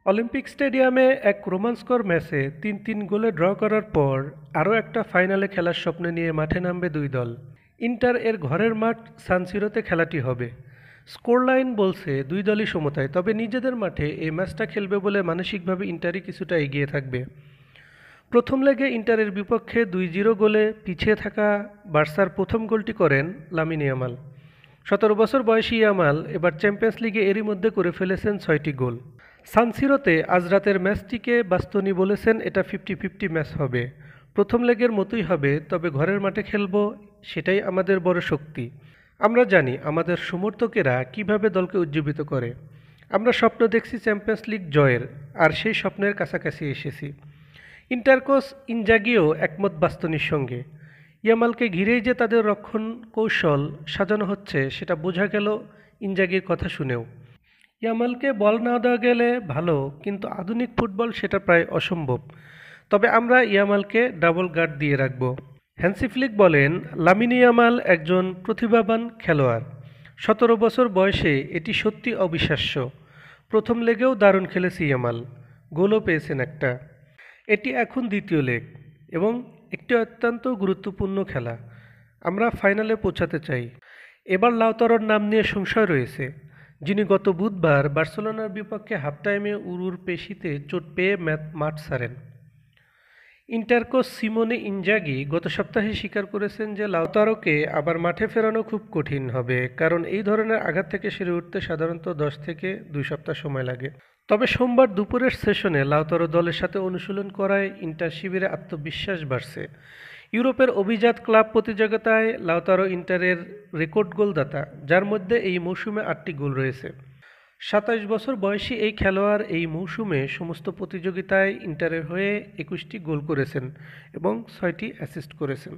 Olympic স্টেডিয়ামে এক রোমাঞ্চকর ম্যাচে ৩-৩ গোলে ড্র করার পর আরও একটা ফাইনালে খেলার স্বপ্ন নিয়ে মাঠে নামবে দুই দল। ইন্টার এর ঘরের মাঠ সান সিরোতে খেলাটি হবে। স্কোরলাইন বলছে দুই দলই সমতায়, তবে নিজেদের মাঠে এই ম্যাচটা খেলবে বলে মানসিকভাবে ইন্টারই কিছুটা এগিয়ে থাকবে। প্রথম লেগে ইন্টারের বিপক্ষে ২-০ গোলে পিছিয়ে থাকা বার্সার প্রথম গোলটি করেন লামিন ইয়ামাল। ১৭ বছর বয়সী ইয়ামাল এবার চ্যাম্পিয়ন্স লিগে এরই মধ্যে করে ফেলেছেন ৬টি গোল। সান সিরোতে আজ রাতের ম্যাচটিকে বাস্তনি বলেছেন এটা 50-50 ম্যাচ হবে। প্রথম লেগের মতোই হবে, তবে ঘরের মাঠে খেলব, সেটাই আমাদের বড় শক্তি। আমরা জানি আমাদের সমর্থকেরা কিভাবে দলকে উজ্জীবিত করে। আমরা স্বপ্ন দেখছি চ্যাম্পিয়ন্স লিগ জয়ের, আর সেই স্বপ্নের কাছাকাছি এসেছি। ইন্টার কোচ ইনজাগিও একমত বাস্তনির সঙ্গে। ইয়ামালকে ঘিরেই যে তাদের রক্ষণ কৌশল সাজানো হচ্ছে সেটা বোঝা গেল ইনজাগির কথা শুনেও। ইয়ামালকে বল না দেওয়া গেলে ভালো, কিন্তু আধুনিক ফুটবল সেটা প্রায় অসম্ভব। তবে আমরা ইয়ামালকে ডাবল গার্ড দিয়ে রাখব। হ্যান্সি ফ্লিক বলেন, লামিন ইয়ামাল একজন প্রতিভাবান খেলোয়াড়। ১৭ বছর বয়সে এটি সত্যি অবিশ্বাস্য। প্রথম লেগেও দারুণ খেলেছে ইয়ামাল, গোলও পেয়েছেন একটা। এটি এখন দ্বিতীয় লেগ এবং একটি অত্যন্ত গুরুত্বপূর্ণ খেলা। আমরা ফাইনালে পৌঁছাতে চাই। এবার লাউতারোর নাম নিয়ে সংশয় রয়েছে, যিনি গত বুধবার বার্সেলোনার বিপক্ষে হাফ টাইমে উরুর পেশিতে চোট পেয়ে মাঠ ছাড়েন। ইন্টার কোচ সিমোনে ইনজাগি গত সপ্তাহে স্বীকার করেছেন যে লাউতারোকে আবার মাঠে ফেরানো খুব কঠিন হবে, কারণ এই ধরনের আঘাত থেকে সেরে উঠতে সাধারণত ১০ থেকে ২ সপ্তাহ সময় লাগে। তবে সোমবার দুপুরের সেশনে লাউতারো দলের সাথে অনুশীলন করায় ইন্টার শিবিরে আত্মবিশ্বাস বাড়ছে। ইউরোপের অভিজাত ক্লাব প্রতিযোগিতায় লাউতারো ইন্টারের রেকর্ড গোলদাতা, যার মধ্যে এই মৌসুমে ৮টি গোল রয়েছে। ২৭ বছর বয়সী এই খেলোয়াড় এই মৌসুমে সমস্ত প্রতিযোগিতায় ইন্টারের হয়ে ২১টি গোল করেছেন এবং ৬টি অ্যাসিস্ট করেছেন।